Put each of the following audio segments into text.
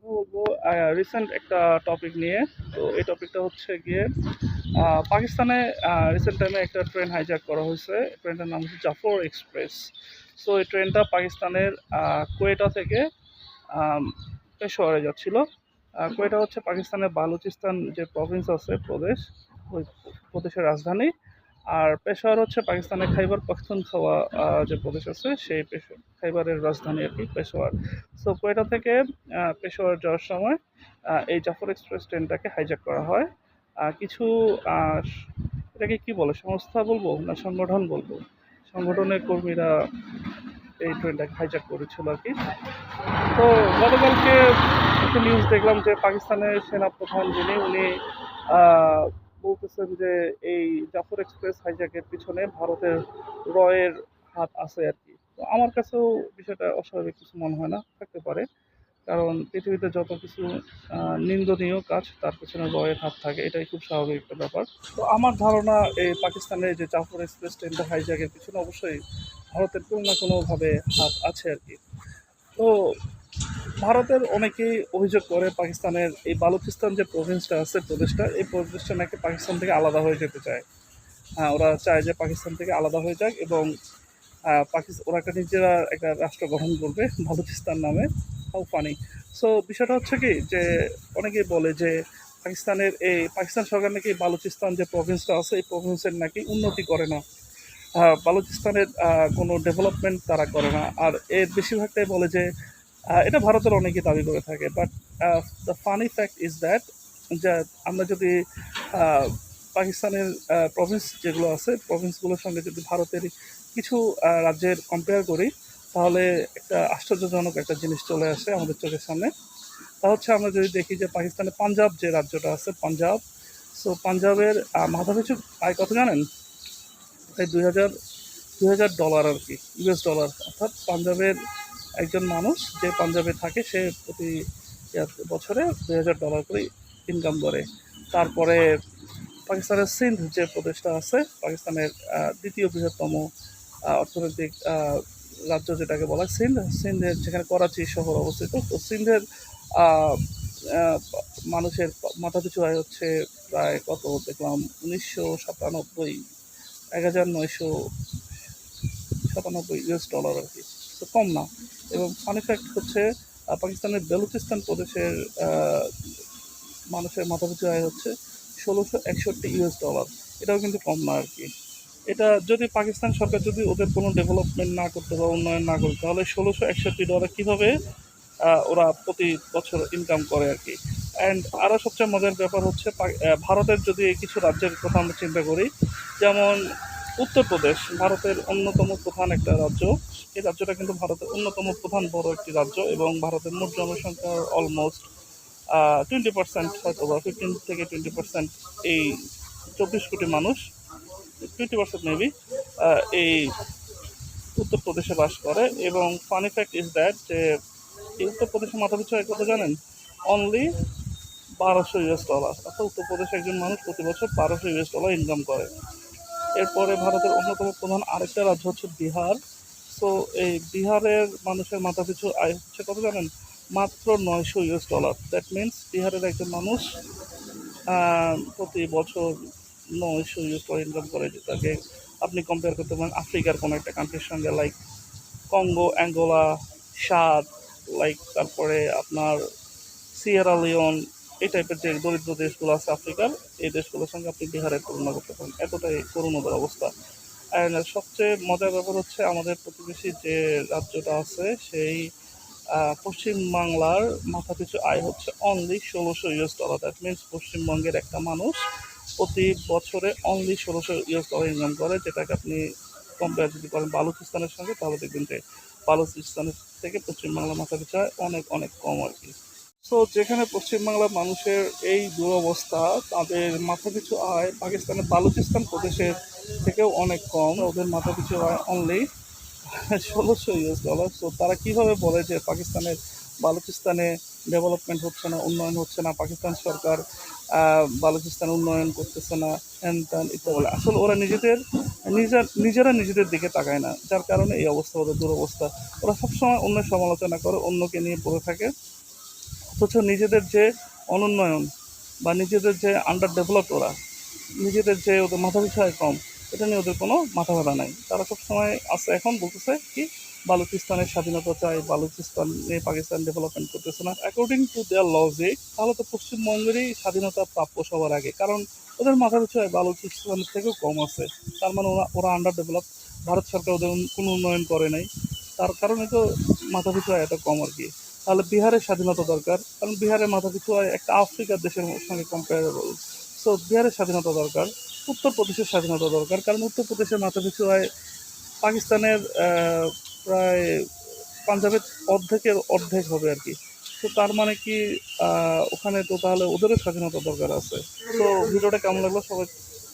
কথা বলবো রিসেন্ট একটা টপিক নিয়ে। তো এই টপিকটা হচ্ছে গিয়ে পাকিস্তানে রিসেন্ট টাইমে একটা ট্রেন হাইজ্যাক করা হয়েছে। ট্রেনটার নাম হচ্ছে জাফর এক্সপ্রেস। সো এই ট্রেনটা পাকিস্তানের কোয়েটা থেকে আম, পেশোয়ারে যাচ্ছিল। কোয়েটা হচ্ছে পাকিস্তানের বালুচিস্তান যে প্রভিন্স আছে, প্রদেশ, ওই প্রদেশের রাজধানী। আর পেশোয়ার হচ্ছে পাকিস্তানের খাইবার পাখতুনখোয়া যে প্রদেশ আছে, সেই খাইবারের রাজধানী আর কি, পেশোয়ার। সো কোয়েটা থেকে পেশোয়ার যাওয়ার সময় এই জাফর এক্সপ্রেস ট্রেনটাকে হাইজ্যাক করা হয়। কিছু আহ, এটাকে কি বলে, সংস্থা বলবো না সংগঠন বলবো, সংগঠনের কর্মীরা এই ট্রেনটাকে হাইজ্যাক করেছিল আর কি। তো গতকালকে একটা নিউজ দেখলাম যে পাকিস্তানের সেনাপ্রধান যিনি, উনি আহ, বলতেছেন যে এই জাফর এক্সপ্রেস হাইজ্যাকের পিছনে ভারতের রয়ের হাত আছে আর কি। তো আমার কাছেও বিষয়টা অস্বাভাবিক কিছু মনে হয় না, থাকতে পারে। কারণ পৃথিবীতে যত কিছু নিন্দনীয় কাজ, তার পেছনে রয়ের হাত থাকে, এটাই খুব স্বাভাবিক একটা ব্যাপার। তো আমার ধারণা এই পাকিস্তানের যে জাফর এক্সপ্রেস ট্রেনটা হাইজ্যাকের পিছনে অবশ্যই ভারতের কোনো না কোনোভাবে হাত আছে আর কি। তো ভারতের অনেকেই অভিযোগ করে পাকিস্তানের এই বালুচিস্তান যে প্রভিন্সটা আছে, প্রদেশটা, এই প্রদেশটা নাকি পাকিস্তান থেকে আলাদা হয়ে যেতে চায়। হ্যাঁ, ওরা চায় যে পাকিস্তান থেকে আলাদা হয়ে যাক, এবং ওরা একটা নিজেরা একটা রাষ্ট্র গঠন করবে বালুচিস্তান নামে। How funny. সো বিষয়টা হচ্ছে কি যে অনেকেই বলে যে পাকিস্তান সরকার নাকি বালুচিস্তান যে প্রভিন্সটা আছে, এই প্রভিন্সের নাকি উন্নতি করে না। বালুচিস্তানের কোনো ডেভেলপমেন্ট তারা করে না। আর এর বেশিরভাগটাই বলে যে এটা ভারতের অনেকেই দাবি করে থাকে। But the funny fact is that, যে আমরা যদি আহ, পাকিস্তানের প্রভিন্স যেগুলো আছে, প্রভিন্সগুলোর সঙ্গে যদি ভারতের কিছু রাজ্যের কম্পেয়ার করি, তাহলে একটা আশ্চর্যজনক একটা জিনিস চলে আসে আমাদের চোখের সামনে। তা হচ্ছে আমরা যদি দেখি যে পাকিস্তানের পাঞ্জাব যে রাজ্যটা আছে, পাঞ্জাব। সো পাঞ্জাবের মাথাপিছু আয় কত জানেন? প্রায় $2,000 আর কি, US ডলার। অর্থাৎ পাঞ্জাবের একজন মানুষ যে পাঞ্জাবে থাকে, সে প্রতি বছরে $2,000 করে ইনকাম করে। তারপরে পাকিস্তানের সিন্ধ যে প্রদেশটা আছে, পাকিস্তানের দ্বিতীয় বৃহত্তম অর্থনৈতিক রাজ্য যেটাকে বলা হয়, সিন্ধের যেখানে করাচি শহর অবস্থিত। তো সিন্ধের আহ, আহ, মানুষের মাথাপিছু আয় হচ্ছে প্রায় কত দেখলাম, 1997, 1997 US ডলার আর কি। তো কম না। এবং ফানি ফ্যাক্ট হচ্ছে পাকিস্তানের বেলুচিস্তান প্রদেশের আহ, মানুষের মাথাপিছু আয় হচ্ছে 1661 US ডলার। এটাও কিন্তু কম না আর কি। এটা যদি পাকিস্তান সরকার যদি ওদের কোনো ডেভেলপমেন্ট না করতে বা উন্নয়ন না করে, তাহলে 1661 ডলার কীভাবে ওরা প্রতি বছর ইনকাম করে আর কি। অ্যান্ড আরও সবচেয়ে মজার ব্যাপার হচ্ছে ভারতের যদি কিছু রাজ্যের কথা আমরা চিন্তা করি, যেমন উত্তরপ্রদেশ ভারতের অন্যতম প্রধান একটা রাজ্য। এই রাজ্যটা কিন্তু ভারতের অন্যতম প্রধান বড় একটি রাজ্য, এবং ভারতের মোট জনসংখ্যার অলমোস্ট 20%, হয়তো বা 15 থেকে 20% এই 24 কোটি মানুষ, 20% মেবি এই উত্তরপ্রদেশে বাস করে। এবং ফানি ফ্যাক্ট ইজ দ্যাট যে এই উত্তরপ্রদেশের মাথাপিছু আয় কত জানেন? অনলি $1,200। অর্থাৎ উত্তরপ্রদেশে একজন মানুষ প্রতি বছর $1,200 ইনকাম করে। এরপরে ভারতের অন্যতম প্রধান আরেকটা রাজ্য হচ্ছে বিহার। সো এই বিহারের মানুষের মাথাপিছু আয় হচ্ছে কত জানেন? মাত্র $900। দ্যাট মিনস বিহারের একজন মানুষ প্রতি বছর $900 ইনকাম করে, যেটাকে আপনি কম্পেয়ার করতে পারেন আফ্রিকার কোনো একটা কান্ট্রির সঙ্গে, লাইক কঙ্গো, অ্যাঙ্গোলা, সাদ, লাইক তারপরে আপনার সিয়েরা লিওন, এই টাইপের যে দরিদ্র দেশগুলো আছে আফ্রিকার, এই দেশগুলোর সঙ্গে আপনি বিহারের তুলনা করতে পারেন। এতটাই করুণ ওদের অবস্থা। অ্যান্ড সবচেয়ে মজার ব্যাপার হচ্ছে আমাদের প্রতিবেশী যে রাজ্যটা আছে, সেই পশ্চিম বাংলার মাথাপিছু আয় হচ্ছে অনলি $1,600। দ্যাট মিনস পশ্চিমবঙ্গের একটা মানুষ প্রতি বছরে অনলি $1,600 ইনকাম করে, যেটাকে আপনি কম্পেয়ার যদি করেন বালুচিস্তানের সঙ্গে, তাহলে দেখবেন যে বালুচিস্তানের থেকে পশ্চিমবাংলার মাথাপিছু আয় অনেক অনেক কম আর কি। সো যেখানে পশ্চিমবাংলার মানুষের এই দুরবস্থা, তাদের মাথাপিছু আয় পাকিস্তানের বালুচিস্তান প্রদেশের থেকেও অনেক কম। ওদের মাথাপিছু আয় অনলি $1,600। সো তারা কিভাবে বলে যে পাকিস্তানের বালুচিস্তানে ডেভেলপমেন্ট হচ্ছে না, উন্নয়ন হচ্ছে না, পাকিস্তান সরকার বালুচিস্তান উন্নয়ন করতেছে না, হ্যান ত্যান ইত্যাদি বলে। আসলে ওরা নিজেরা নিজেদের দিকে তাকায় না, যার কারণে এই অবস্থা, ওদের দুরবস্থা। ওরা সবসময় অন্যের সমালোচনা করে, অন্যকে নিয়ে পড়ে থাকে। অথচ নিজেদের যে অনুন্নয়ন বা নিজেদের যে আন্ডার ডেভেলপড ওরা, নিজেদের যে ওদের মাথা পিছু আয় কম, এটা নিয়ে ওদের কোনো মাথা ব্যথা নাই। তারা সবসময় আছে এখন বলতেছে কি বালুচিস্তানের স্বাধীনতা চাই, বালুচিস্তান নিয়ে পাকিস্তান ডেভেলপমেন্ট করতেছে না। অ্যাকর্ডিং টু দেয়ার লজিক তাহলে তো পশ্চিমবঙ্গেরই স্বাধীনতা প্রাপ্য সবার আগে, কারণ ওদের মাথা পিছু আয় বালুচিস্তানের থেকেও কম আছে। তার মানে ওরা ওরা আন্ডার ডেভেলপ, ভারত সরকার ওদের কোনো উন্নয়ন করে নাই, তার কারণে তো মাথা পিছু আয় এত কম আর কি। তাহলে বিহারের স্বাধীনতা দরকার, কারণ বিহারের মাথা পিছু আয় একটা আফ্রিকার দেশের সঙ্গে কম্পারেবল। সো বিহারের স্বাধীনতা দরকার, উত্তরপ্রদেশের স্বাধীনতা দরকার, কারণ উত্তরপ্রদেশের মাথাপিছু আয় পাকিস্তানের প্রায় পাঞ্জাবের অর্ধেকের অর্ধেক হবে আর কি। তো তার মানে কি ওখানে তো তাহলে ওদেরও স্বাধীনতা দরকার আছে। তো ভিডিওটা কেমন লাগলো সবাই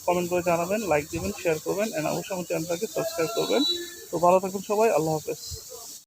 কমেন্ট করে জানাবেন, লাইক দিবেন, শেয়ার করবেন, অ্যান্ড অবশ্যই আমার চ্যানেলটাকে সাবস্ক্রাইব করবেন। তো ভালো থাকুন সবাই, আল্লাহ হাফেজ।